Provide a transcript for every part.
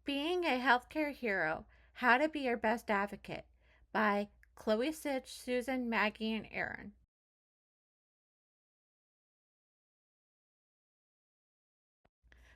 Being a Healthcare Hero: How to Be Your Best Advocate by Chloe Sitch, Susan, Maggie, and Aaron.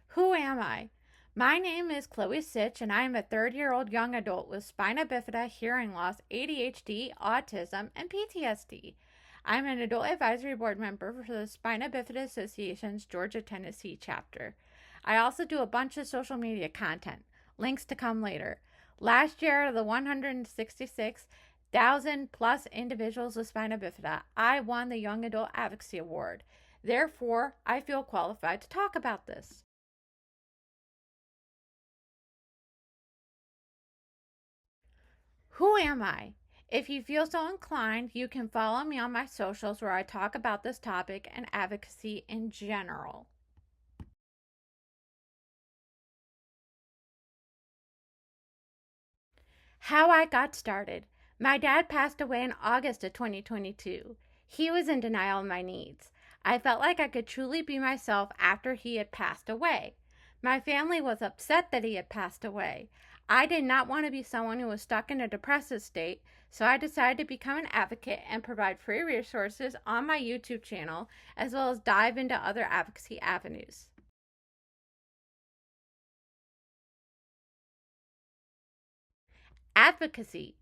Who am I? My name is Chloe Sitch, and I am a third-year-old young adult with spina bifida, hearing loss, ADHD, autism, and PTSD. I'm an adult advisory board member for the Spina Bifida Association's Georgia, Tennessee chapter. I also do a bunch of social media content. Links to come later. Last year, out of the 166,000 plus individuals with spina bifida, I won the Young Adult Advocacy Award. Therefore, I feel qualified to talk about this. Who am I? If you feel so inclined, you can follow me on my socials where I talk about this topic and advocacy in general. How I got started. My dad passed away in August of 2022. He was in denial of my needs. I felt like I could truly be myself after he had passed away. My family was upset that he had passed away. I did not want to be someone who was stuck in a depressive state, so I decided to become an advocate and provide free resources on my YouTube channel, as well as dive into other advocacy avenues. Advocacy.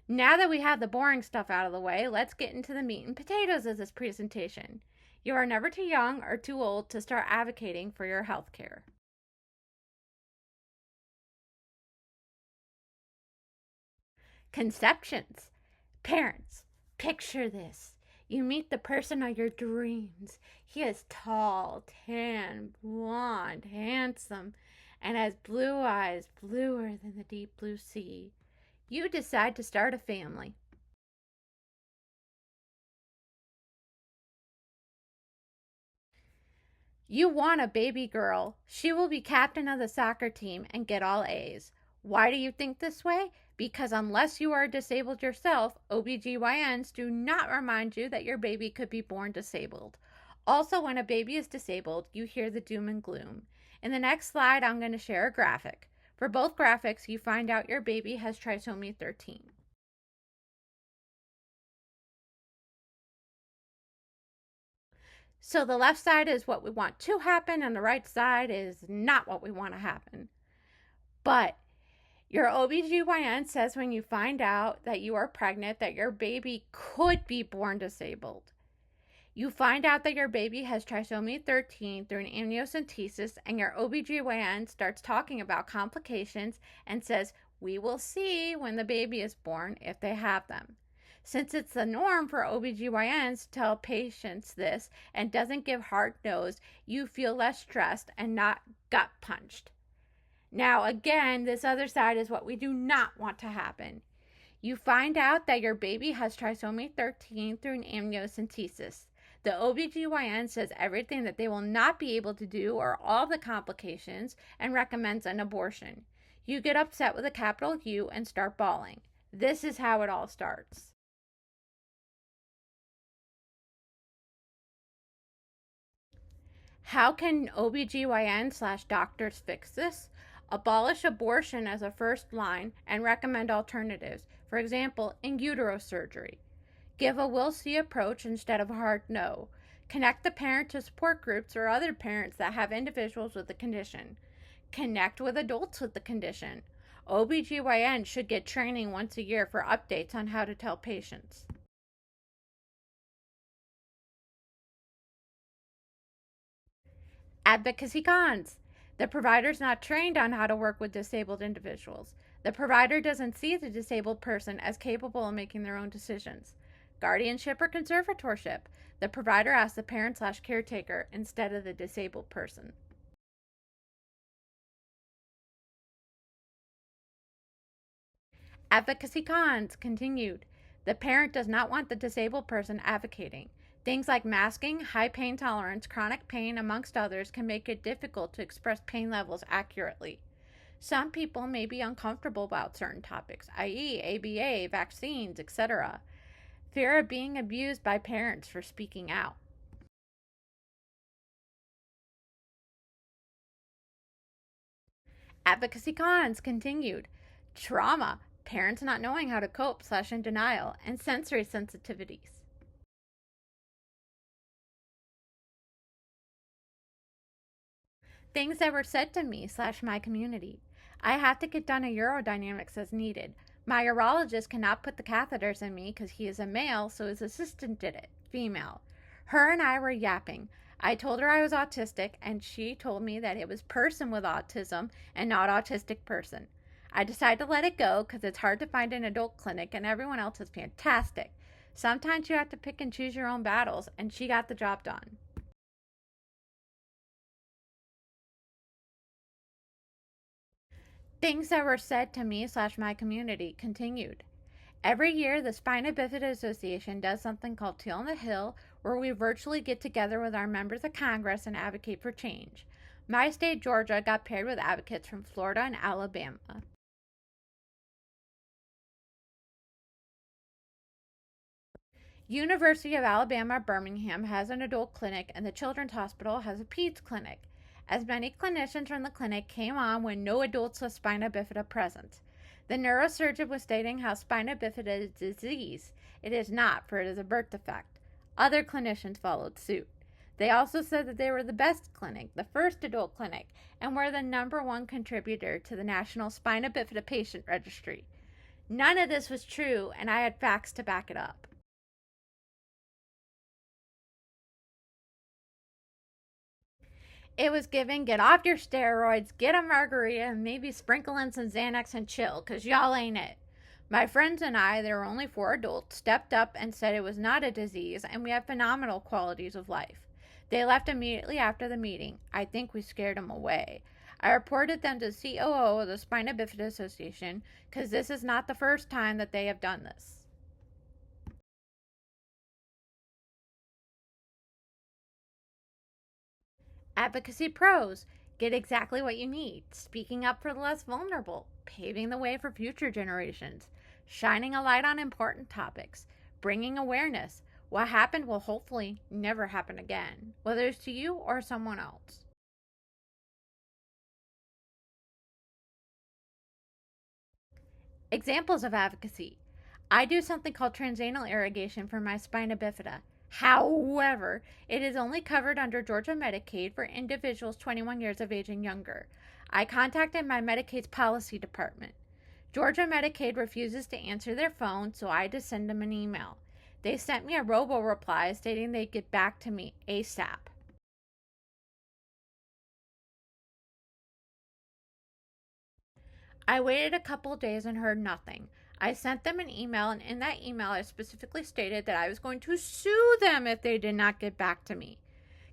Now that we have the boring stuff out of the way, let's get into the meat and potatoes of this presentation. You are never too young or too old to start advocating for your health care. Conceptions. Parents, picture this. You meet the person of your dreams. He is tall, tan, blonde, handsome, and has blue eyes bluer than the deep blue sea. You decide to start a family. You want a baby girl. She will be captain of the soccer team and get all A's. Why do you think this way? Because unless you are disabled yourself, OBGYNs do not remind you that your baby could be born disabled. Also, when a baby is disabled, you hear the doom and gloom. In the next slide, I'm going to share a graphic. For both graphics, you find out your baby has trisomy 13. So the left side is what we want to happen, and the right side is not what we want to happen. But your OBGYN says when you find out that you are pregnant that your baby could be born disabled. You find out that your baby has trisomy 13 through an amniocentesis, and your OBGYN starts talking about complications and says, we will see when the baby is born if they have them. Since it's the norm for OBGYNs to tell patients this and doesn't give hard no's, you feel less stressed and not gut punched. Now, again, this other side is what we do not want to happen. You find out that your baby has trisomy 13 through an amniocentesis. The OBGYN says everything that they will not be able to do or all the complications and recommends an abortion. You get upset with a capital U and start bawling. This is how it all starts. How can OBGYN/doctors fix this? Abolish abortion as a first line and recommend alternatives. For example, in utero surgery. Give a we'll see approach instead of a hard no. Connect the parent to support groups or other parents that have individuals with the condition. Connect with adults with the condition. OBGYN should get training once a year for updates on how to tell patients. Advocacy cons. The provider's not trained on how to work with disabled individuals. The provider doesn't see the disabled person as capable of making their own decisions. Guardianship or conservatorship. The provider asks the parent/caretaker instead of the disabled person. Advocacy cons continued. The parent does not want the disabled person advocating. Things like masking, high pain tolerance, chronic pain, amongst others, can make it difficult to express pain levels accurately. Some people may be uncomfortable about certain topics, i.e., ABA, vaccines, etc. Fear of being abused by parents for speaking out. Advocacy cons continued. Trauma, parents not knowing how to cope slash in denial, and sensory sensitivities. Things that were said to me slash my community. I have to get done a urodynamics as needed. My urologist cannot put the catheters in me because he is a male, so his assistant did it, female. Her and I were yapping. I told her I was autistic, and she told me that it was person with autism and not autistic person. I decided to let it go because it's hard to find an adult clinic, and everyone else is fantastic. Sometimes you have to pick and choose your own battles, and she got the job done. Things that were said to me slash my community continued. Every year, the Spina Bifida Association does something called Teal on the Hill, where we virtually get together with our members of Congress and advocate for change. My state, Georgia, got paired with advocates from Florida and Alabama. University of Alabama Birmingham has an adult clinic, and the Children's Hospital has a peds clinic. As many clinicians from the clinic came on when no adults with spina bifida present. The neurosurgeon was stating how spina bifida is a disease. It is not, for it is a birth defect. Other clinicians followed suit. They also said that they were the best clinic, the first adult clinic, and were the number one contributor to the National Spina Bifida Patient Registry. None of this was true, and I had facts to back it up. It was given get off your steroids, get a margarita, and maybe sprinkle in some Xanax and chill, because y'all ain't it. My friends and I, there were only 4 adults, stepped up and said it was not a disease and we have phenomenal qualities of life. They left immediately after the meeting. I think we scared them away. I reported them to the COO of the Spina Bifida Association because this is not the first time that they have done this. Advocacy pros: get exactly what you need, speaking up for the less vulnerable, paving the way for future generations, shining a light on important topics, bringing awareness. What happened will hopefully never happen again, whether it's to you or someone else. Examples of advocacy: I do something called transanal irrigation for my spina bifida. However, it is only covered under Georgia Medicaid for individuals 21 years of age and younger. I contacted my Medicaid's policy department. Georgia Medicaid refuses to answer their phone, so I just send them an email. They sent me a robo reply stating they'd get back to me ASAP. I waited a couple of days and heard nothing. I sent them an email, and in that email, I specifically stated that I was going to sue them if they did not get back to me.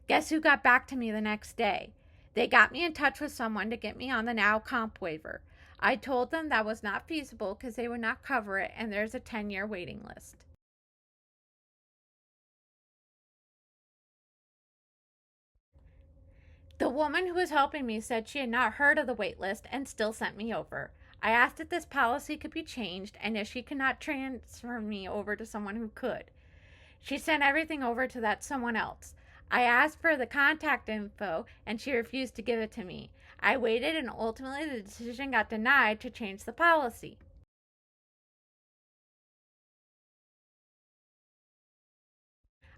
Guess who got back to me the next day? They got me in touch with someone to get me on the Now Comp waiver. I told them that was not feasible because they would not cover it, and there's a 10-year waiting list. The woman who was helping me said she had not heard of the wait list and still sent me over. I asked if this policy could be changed and if she could not transfer me over to someone who could. She sent everything over to that someone else. I asked for the contact info and she refused to give it to me. I waited and ultimately the decision got denied to change the policy.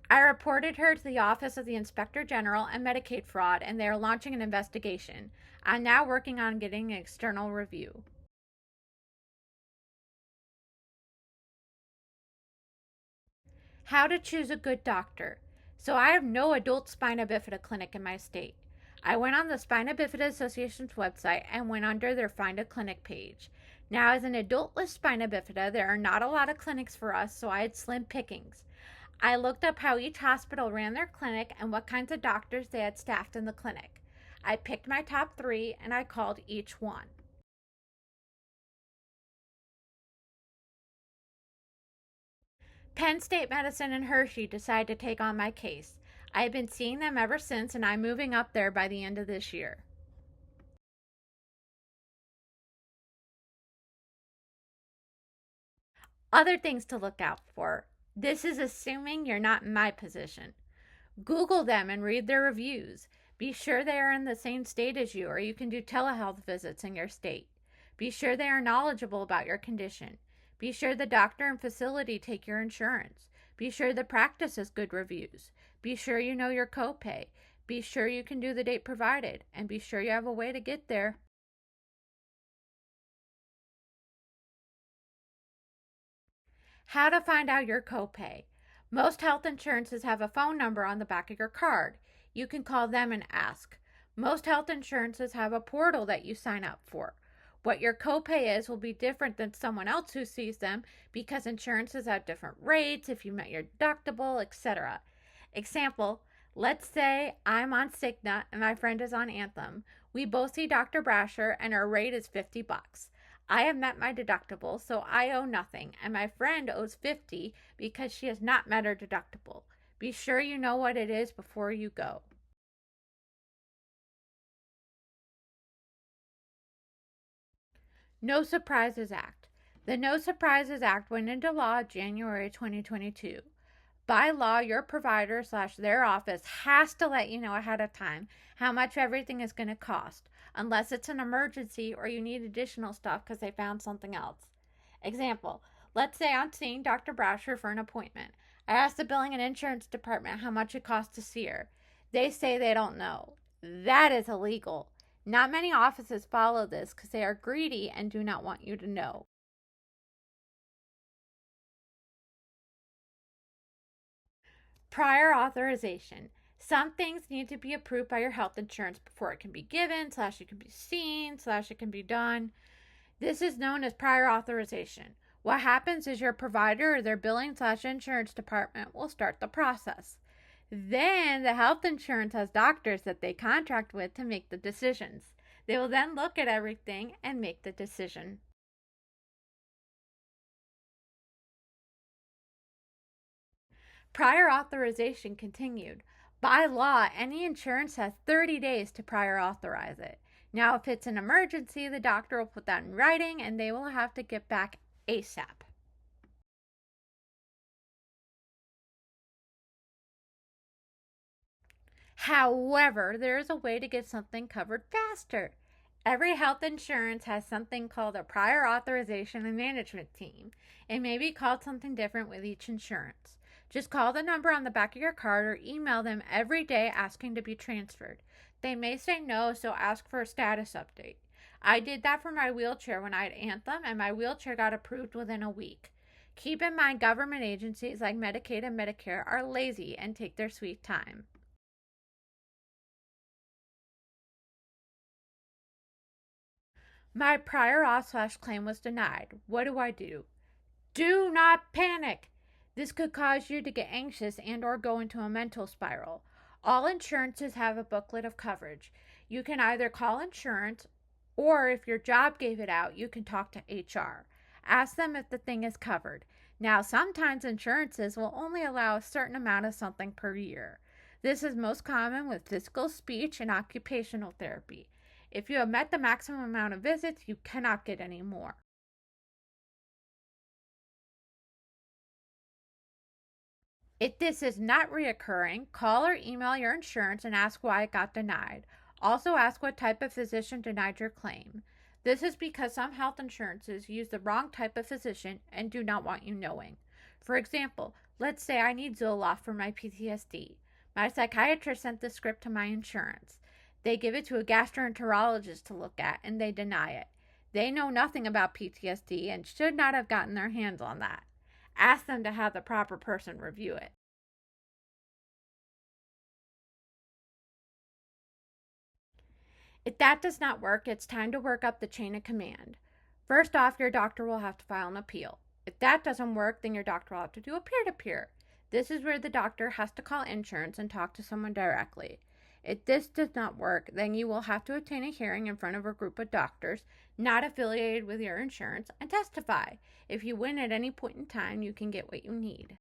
I reported her to the Office of the Inspector General and Medicaid fraud, and they are launching an investigation. I'm now working on getting an external review. How to choose a good doctor. So I have no adult spina bifida clinic in my state. I went on the Spina Bifida Association's website and went under their Find a Clinic page. Now, as an adult with spina bifida, there are not a lot of clinics for us, so I had slim pickings. I looked up how each hospital ran their clinic and what kinds of doctors they had staffed in the clinic. I picked my top 3 and I called each one. Penn State Medicine and Hershey decided to take on my case. I have been seeing them ever since, and I'm moving up there by the end of this year. Other things to look out for. This is assuming you're not in my position. Google them and read their reviews. Be sure they are in the same state as you, or you can do telehealth visits in your state. Be sure they are knowledgeable about your condition. Be sure the doctor and facility take your insurance. Be sure the practice has good reviews. Be sure you know your copay. Be sure you can do the date provided, and be sure you have a way to get there. How to find out your copay. Most health insurances have a phone number on the back of your card. You can call them and ask. Most health insurances have a portal that you sign up for. What your copay is will be different than someone else who sees them because insurances have different rates, if you met your deductible, etc. Example, let's say I'm on Cigna and my friend is on Anthem. We both see Dr. Brasher and our rate is $50. I have met my deductible, so I owe nothing, and my friend owes 50 because she has not met her deductible. Be sure you know what it is before you go. No Surprises Act. The No Surprises Act went into law January 2022. By law, your provider / their office has to let you know ahead of time how much everything is going to cost, unless it's an emergency or you need additional stuff because they found something else. Example, let's say I'm seeing Dr. Brasher for an appointment. I ask the billing and insurance department how much it costs to see her. They say they don't know. That is illegal. Not many offices follow this because they are greedy and do not want you to know. Prior authorization. Some things need to be approved by your health insurance before it can be given, / it can be seen, / it can be done. This is known as prior authorization. What happens is your provider or their billing / insurance department will start the process. Then the health insurance has doctors that they contract with to make the decisions. They will then look at everything and make the decision. Prior authorization continued. By law, any insurance has 30 days to prior authorize it. Now, if it's an emergency, the doctor will put that in writing and they will have to get back ASAP. However, there is a way to get something covered faster. Every health insurance has something called a prior authorization and management team. It may be called something different with each insurance. Just call the number on the back of your card or email them every day asking to be transferred. They may say no, so ask for a status update. I did that for my wheelchair when I had Anthem, and my wheelchair got approved within a week. Keep in mind, government agencies like Medicaid and Medicare are lazy and take their sweet time. My prior auth / claim was denied. What do I do? Do not panic. This could cause you to get anxious and or go into a mental spiral. All insurances have a booklet of coverage. You can either call insurance or if your job gave it out, you can talk to HR. Ask them if the thing is covered. Now, sometimes insurances will only allow a certain amount of something per year. This is most common with physical, speech, and occupational therapy. If you have met the maximum amount of visits, you cannot get any more. If this is not reoccurring, call or email your insurance and ask why it got denied. Also, ask what type of physician denied your claim. This is because some health insurances use the wrong type of physician and do not want you knowing. For example, let's say I need Zoloft for my PTSD. My psychiatrist sent the script to my insurance. They give it to a gastroenterologist to look at and they deny it. They know nothing about PTSD and should not have gotten their hands on that. Ask them to have the proper person review it. If that does not work, it's time to work up the chain of command. First off, your doctor will have to file an appeal. If that doesn't work, then your doctor will have to do a peer to peer. This is where the doctor has to call insurance and talk to someone directly. If this does not work, then you will have to obtain a hearing in front of a group of doctors not affiliated with your insurance and testify. If you win at any point in time, you can get what you need.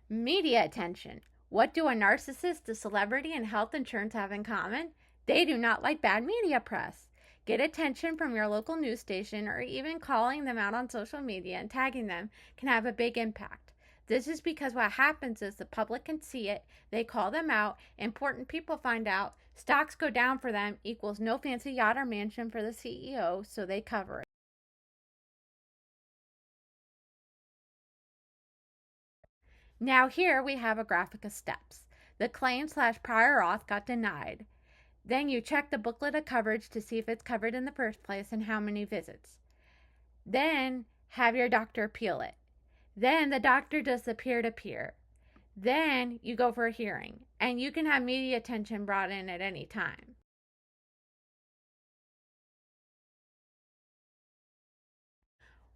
Media attention. What do a narcissist, a celebrity, and health insurance have in common? They do not like bad media press. Get attention from your local news station or even calling them out on social media and tagging them can have a big impact. This is because what happens is the public can see it, they call them out, important people find out, stocks go down for them, equals no fancy yacht or mansion for the CEO, so they cover it. Now here we have a graphic of steps. The claim/prior auth got denied. Then you check the booklet of coverage to see if it's covered in the first place and how many visits. Then have your doctor appeal it. Then the doctor does the peer-to-peer. Then you go for a hearing, and you can have media attention brought in at any time.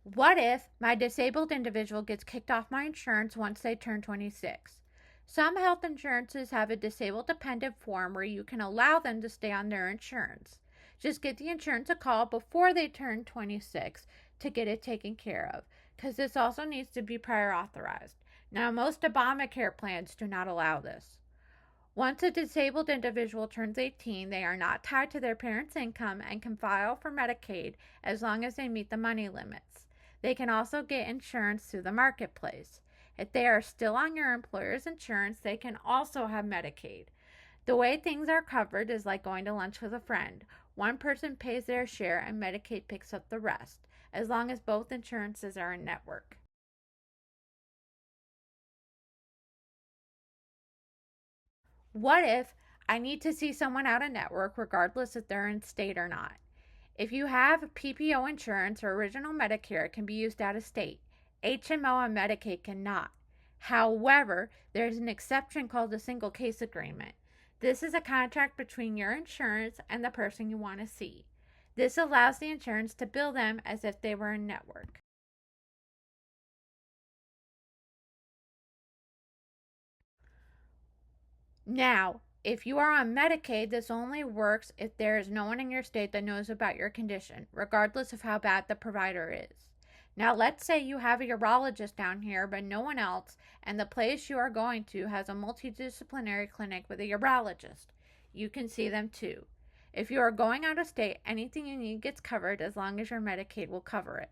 What if my disabled individual gets kicked off my insurance once they turn 26? Some health insurances have a disabled dependent form where you can allow them to stay on their insurance. Just give the insurance a call before they turn 26 to get it taken care of, because this also needs to be prior authorized. Now, most Obamacare plans do not allow this. Once a disabled individual turns 18, they are not tied to their parents' income and can file for Medicaid as long as they meet the money limits. They can also get insurance through the marketplace. If they are still on your employer's insurance, they can also have Medicaid. The way things are covered is like going to lunch with a friend. One person pays their share and Medicaid picks up the rest, as long as both insurances are in network. What if I need to see someone out of network regardless if they're in state or not? If you have PPO insurance or original Medicare, it can be used out of state. HMO and Medicaid cannot. However, there's an exception called the single case agreement. This is a contract between your insurance and the person you want to see. This allows the insurance to bill them as if they were in network. Now, if you are on Medicaid, this only works if there is no one in your state that knows about your condition, regardless of how bad the provider is. Now, let's say you have a urologist down here, but no one else, and the place you are going to has a multidisciplinary clinic with a urologist. You can see them too. If you are going out of state, anything you need gets covered as long as your Medicaid will cover it.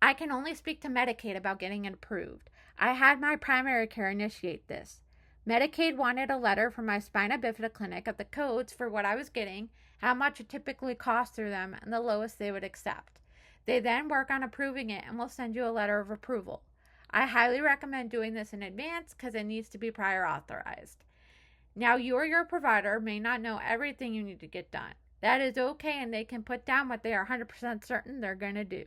I can only speak to Medicaid about getting it approved. I had my primary care initiate this. Medicaid wanted a letter from my spina bifida clinic of the codes for what I was getting, how much it typically cost through them, and the lowest they would accept. They then work on approving it and will send you a letter of approval. I highly recommend doing this in advance because it needs to be prior authorized. Now, you or your provider may not know everything you need to get done. That is okay, and they can put down what they are 100% certain they're going to do.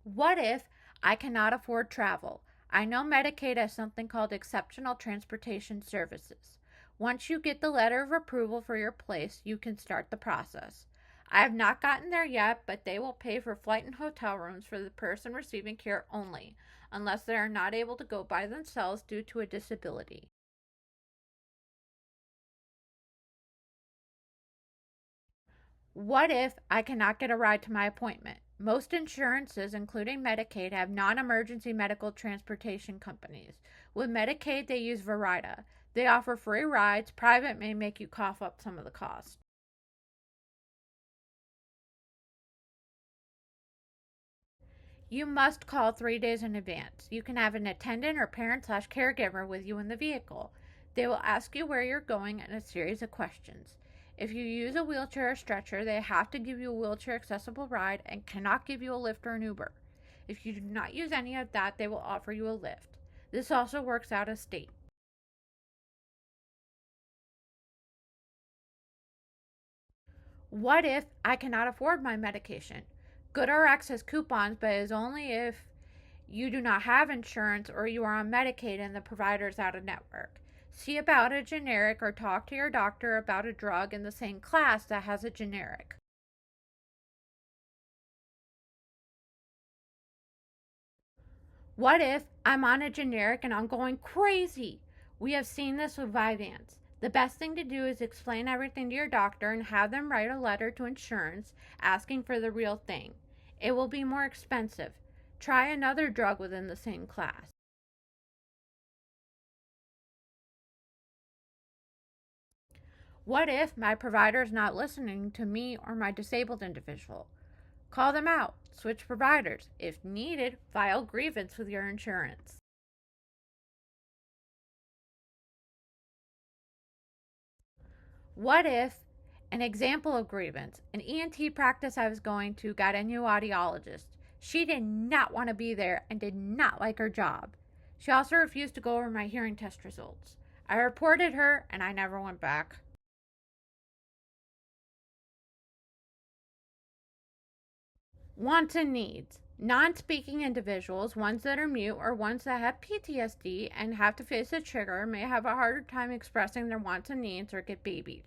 What if I cannot afford travel? I know Medicaid has something called exceptional transportation services. Once you get the letter of approval for your place, you can start the process. I have not gotten there yet, but they will pay for flight and hotel rooms for the person receiving care only, unless they are not able to go by themselves due to a disability. What if I cannot get a ride to my appointment? Most insurances, including Medicaid, have non emergency medical transportation companies. With Medicaid, they use Verida. They offer free rides. Private may make you cough up some of the cost. You must call 3 days in advance. You can have an attendant or parent/caregiver with you in the vehicle. They will ask you where you're going and a series of questions. If you use a wheelchair or stretcher, they have to give you a wheelchair accessible ride and cannot give you a Lyft or an Uber. If you do not use any of that, they will offer you a lift. This also works out of state. What if I cannot afford my medication? GoodRx has coupons, but is only if you do not have insurance or you are on Medicaid and the provider is out of network. See about a generic or talk to your doctor about a drug in the same class that has a generic. What if I'm on a generic and I'm going crazy? We have seen this with Vyvanse. The best thing to do is explain everything to your doctor and have them write a letter to insurance asking for the real thing. It will be more expensive. Try another drug within the same class. What if my provider is not listening to me or my disabled individual? Call them out, switch providers. If needed, file grievance with your insurance. What if, an example of grievance, an ENT practice I was going to got a new audiologist. She did not want to be there and did not like her job. She also refused to go over my hearing test results. I reported her and I never went back. Wants and needs. Non speaking individuals, ones that are mute or ones that have PTSD and have to face a trigger, may have a harder time expressing their wants and needs or get babied.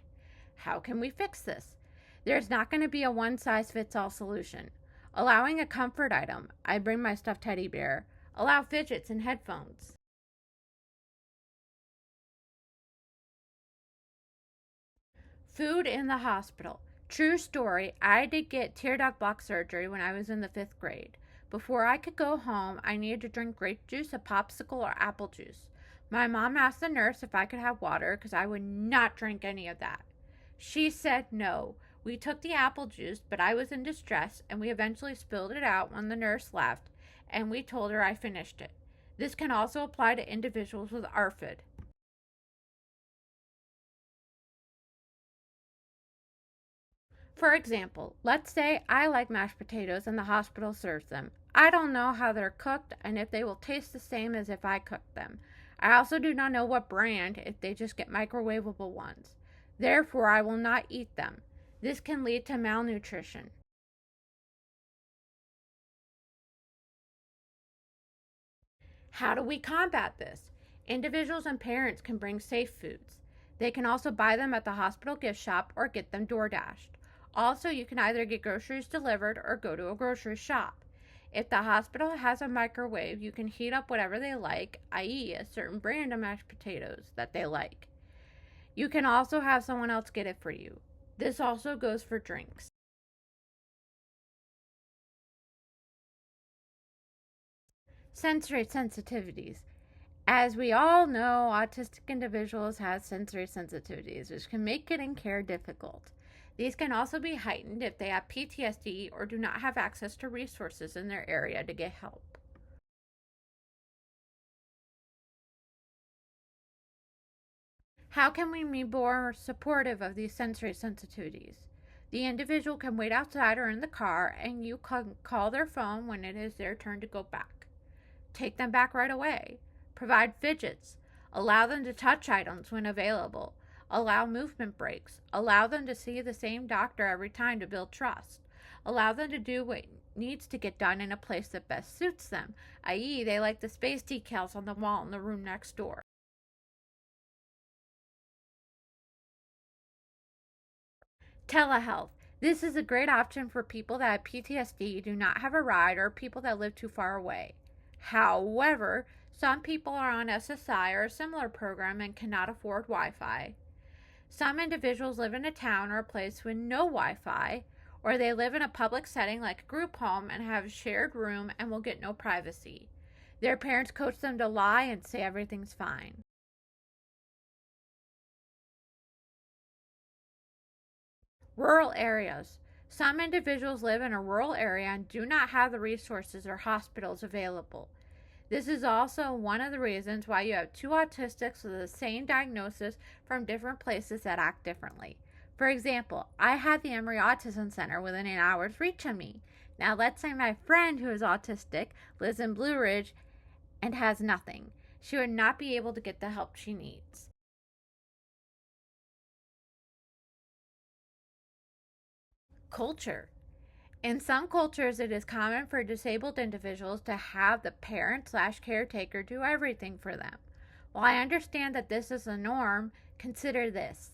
How can we fix this? There's not going to be a one size fits all solution. Allowing a comfort item. I bring my stuffed teddy bear. Allow fidgets and headphones. Food in the hospital. True story, I did get tear duct block surgery when I was in the 5th grade. Before I could go home, I needed to drink grape juice, a popsicle, or apple juice. My mom asked the nurse if I could have water because I would not drink any of that. She said no. We took the apple juice, but I was in distress and we eventually spilled it out when the nurse left and we told her I finished it. This can also apply to individuals with ARFID. For example, let's say I like mashed potatoes and the hospital serves them. I don't know how they're cooked and if they will taste the same as if I cooked them. I also do not know what brand if they just get microwavable ones. Therefore, I will not eat them. This can lead to malnutrition. How do we combat this? Individuals and parents can bring safe foods. They can also buy them at the hospital gift shop or get them door dashed. Also, you can either get groceries delivered or go to a grocery shop. If the hospital has a microwave, you can heat up whatever they like, i.e., a certain brand of mashed potatoes that they like. You can also have someone else get it for you. This also goes for drinks. Sensory sensitivities. As we all know, autistic individuals have sensory sensitivities, which can make getting care difficult. These can also be heightened if they have PTSD or do not have access to resources in their area to get help. How can we be more supportive of these sensory sensitivities? The individual can wait outside or in the car, and you can call their phone when it is their turn to go back. Take them back right away. Provide fidgets. Allow them to touch items when available. Allow movement breaks. Allow them to see the same doctor every time to build trust. Allow them to do what needs to get done in a place that best suits them, i.e., they like the space decals on the wall in the room next door. Telehealth. This is a great option for people that have PTSD, do not have a ride, or people that live too far away. However, some people are on SSI or a similar program and cannot afford Wi Fi. Some individuals live in a town or a place with no Wi Fi, or they live in a public setting like a group home and have a shared room and will get no privacy. Their parents coach them to lie and say everything's fine. Rural areas. Some individuals live in a rural area and do not have the resources or hospitals available. This is also one of the reasons why you have two autistics with the same diagnosis from different places that act differently. For example, I had the Emory Autism Center within an hour's reach of me. Now, let's say my friend who is autistic lives in Blue Ridge and has nothing. She would not be able to get the help she needs. Culture. In some cultures, it is common for disabled individuals to have the parent/caretaker do everything for them. While I understand that this is the norm, consider this.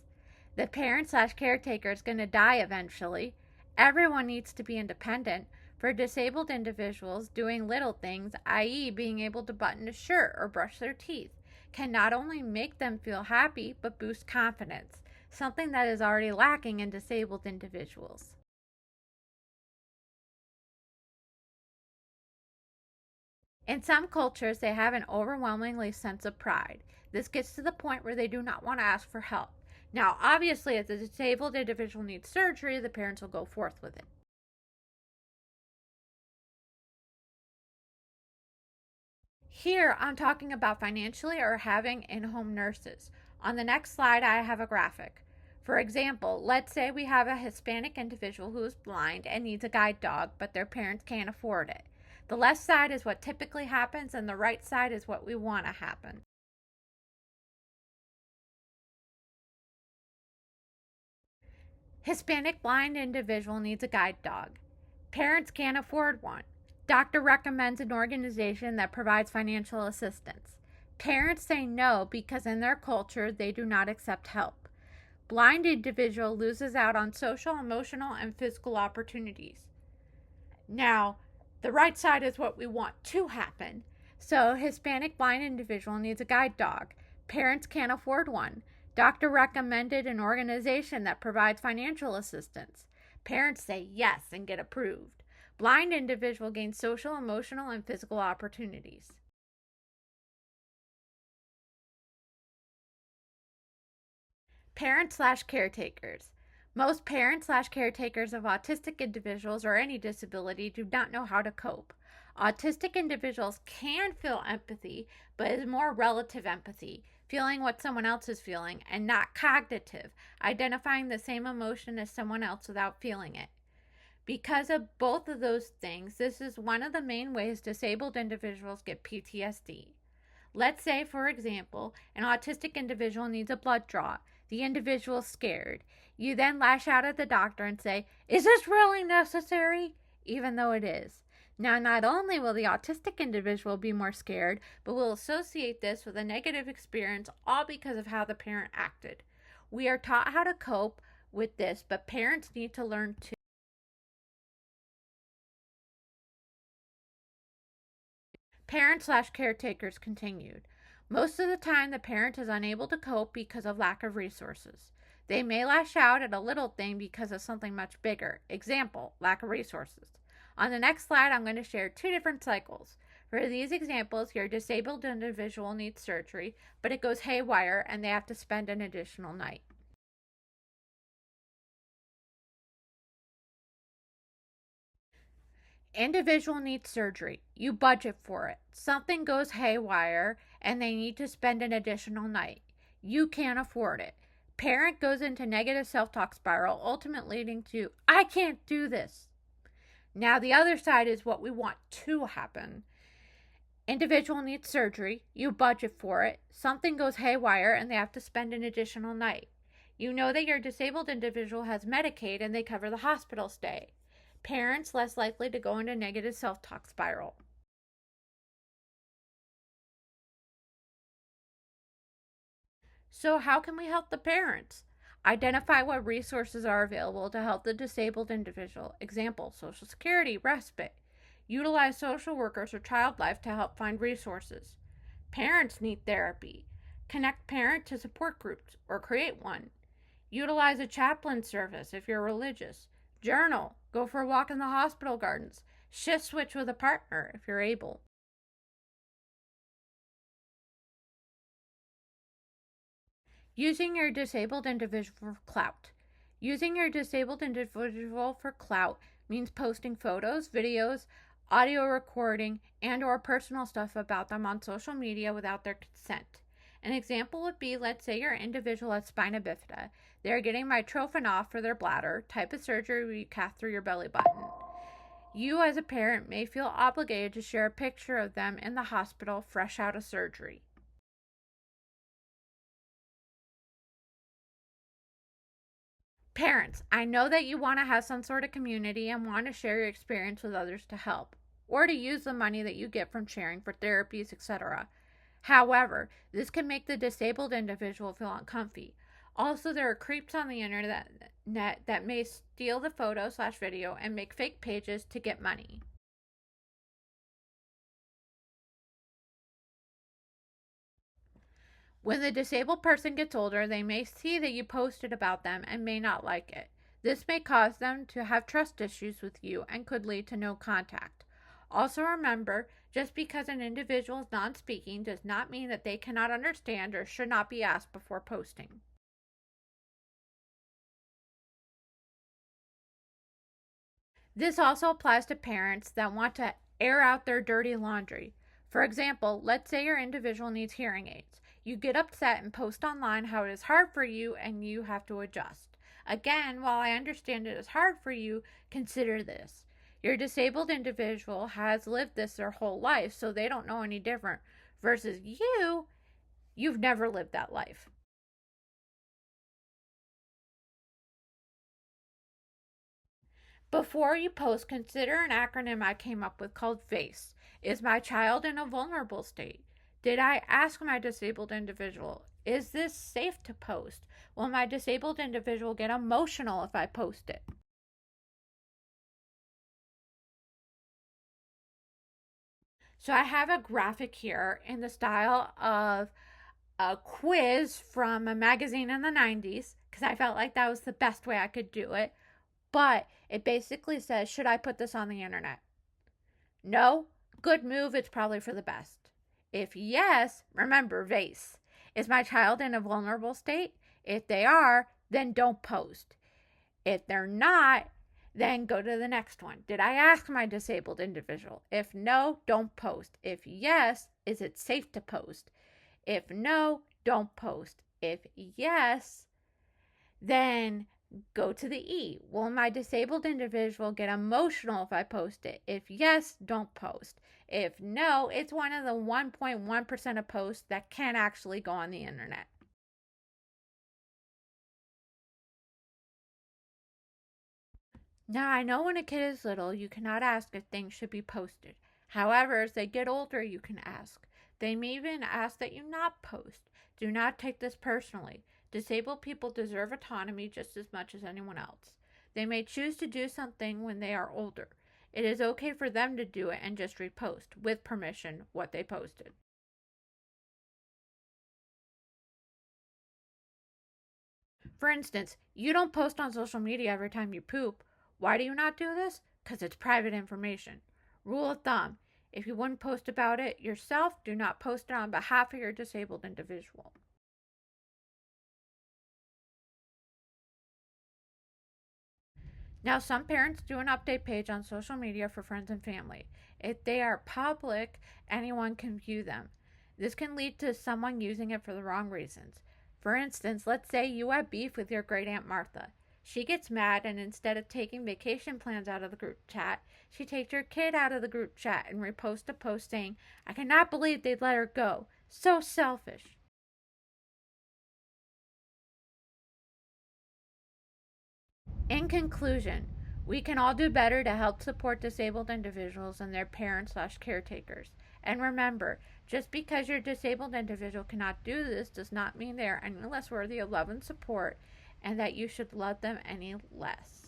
The parent/caretaker is going to die eventually. Everyone needs to be independent. For disabled individuals, doing little things, i.e., being able to button a shirt or brush their teeth, can not only make them feel happy but boost confidence, something that is already lacking in disabled individuals. In some cultures, they have an overwhelmingly sense of pride. This gets to the point where they do not want to ask for help. Now, obviously, if the disabled individual needs surgery, the parents will go forth with it. Here, I'm talking about financially or having in-home nurses. On the next slide, I have a graphic. For example, let's say we have a Hispanic individual who is blind and needs a guide dog, but their parents can't afford it. The left side is what typically happens, and the right side is what we want to happen. Hispanic blind individual needs a guide dog. Parents can't afford one. Doctor recommends an organization that provides financial assistance. Parents say no because in their culture they do not accept help. Blind individual loses out on social, emotional, and physical opportunities. Now, the right side is what we want to happen. So, Hispanic blind individual needs a guide dog. Parents can't afford one. Doctor recommended an organization that provides financial assistance. Parents say yes and get approved. Blind individual gains social, emotional, and physical opportunities. Parents slash caretakers. Most parents slash caretakers of autistic individuals or any disability do not know how to cope. Autistic individuals can feel empathy, but it's more relative empathy, feeling what someone else is feeling, and not cognitive, identifying the same emotion as someone else without feeling it. Because of both of those things, this is one of the main ways disabled individuals get PTSD. Let's say, for example, an autistic individual needs a blood draw. The individual is scared. You then lash out at the doctor and say, "Is this really necessary?" Even though it is. Now, not only will the autistic individual be more scared, but will associate this with a negative experience, all because of how the parent acted. We are taught how to cope with this, but parents need to learn too. Parents slash caretakers continued. Most of the time, the parent is unable to cope because of lack of resources. They may lash out at a little thing because of something much bigger. Example, lack of resources. On the next slide, I'm going to share two different cycles. For these examples, your disabled individual needs surgery, but it goes haywire and they have to spend an additional night. Individual needs surgery. You budget for it. Something goes haywire and they need to spend an additional night. You can't afford it. Parent goes into negative self talk spiral, ultimately leading to, "I can't do this." Now, the other side is what we want to happen. Individual needs surgery. You budget for it. Something goes haywire and they have to spend an additional night. You know that your disabled individual has Medicaid and they cover the hospital stay. Parents less likely to go into negative self talk spiral. So, how can we help the parents? Identify what resources are available to help the disabled individual. Example, Social Security, respite. Utilize social workers or child life to help find resources. Parents need therapy. Connect parent to support groups or create one. Utilize a chaplain service if you're religious. Journal. Go for a walk in the hospital gardens. Shift switch with a partner if you're able. Using your disabled individual for clout. Using your disabled individual for clout means posting photos, videos, audio recording, and or personal stuff about them on social media without their consent. An example would be, let's say your individual has spina bifida. They're getting mitrophin off for their bladder, type of surgery where you cath through your belly button. You as a parent may feel obligated to share a picture of them in the hospital fresh out of surgery. Parents, I know that you want to have some sort of community and want to share your experience with others to help, or to use the money that you get from sharing for therapies, etc. However, this can make the disabled individual feel uncomfy. Also, there are creeps on the internet that may steal the photo slash video and make fake pages to get money. When the disabled person gets older, they may see that you posted about them and may not like it. This may cause them to have trust issues with you and could lead to no contact. Also, remember, just because an individual is non speaking does not mean that they cannot understand or should not be asked before posting. This also applies to parents that want to air out their dirty laundry. For example, let's say your individual needs hearing aids. You get upset and post online how it is hard for you and you have to adjust. Again, while I understand it is hard for you, consider this. Your disabled individual has lived this their whole life, so they don't know any different, versus you've never lived that life. Before you post, consider an acronym I came up with called FACE. Is my child in a vulnerable state? Did I ask my disabled individual, is this safe to post? Will my disabled individual get emotional if I post it? So I have a graphic here in the style of a quiz from a magazine in the 90s because I felt like that was the best way I could do it. But it basically says, should I put this on the internet? No? Good move, it's probably for the best. If yes, remember VACE. Is my child in a vulnerable state? If they are, then don't post. If they're not, then go to the next one. Did I ask my disabled individual? If no, don't post. If yes, is it safe to post? If no, don't post. If yes, then go to the E. Will my disabled individual get emotional if I post it? If yes, don't post. If no, it's one of the 1.1% of posts that can actually go on the internet. Now, I know when a kid is little, you cannot ask if things should be posted. However, as they get older, you can ask. They may even ask that you not post. Do not take this personally. Disabled people deserve autonomy just as much as anyone else. They may choose to do something when they are older. It is okay for them to do it and just repost, with permission, what they posted. For instance, you don't post on social media every time you poop. Why do you not do this? Because it's private information. Rule of thumb, if you wouldn't post about it yourself, do not post it on behalf of your disabled individual. Now, some parents do an update page on social media for friends and family. If they are public, anyone can view them. This can lead to someone using it for the wrong reasons. For instance, let's say you have beef with your great Aunt Martha. She gets mad, and instead of taking vacation plans out of the group chat, she takes your kid out of the group chat and reposts a post saying, I cannot believe they'd let her go. So selfish. In conclusion, we can all do better to help support disabled individuals and their parents/caretakers. And remember, just because your disabled individual cannot do this does not mean they are any less worthy of love and support and that you should love them any less.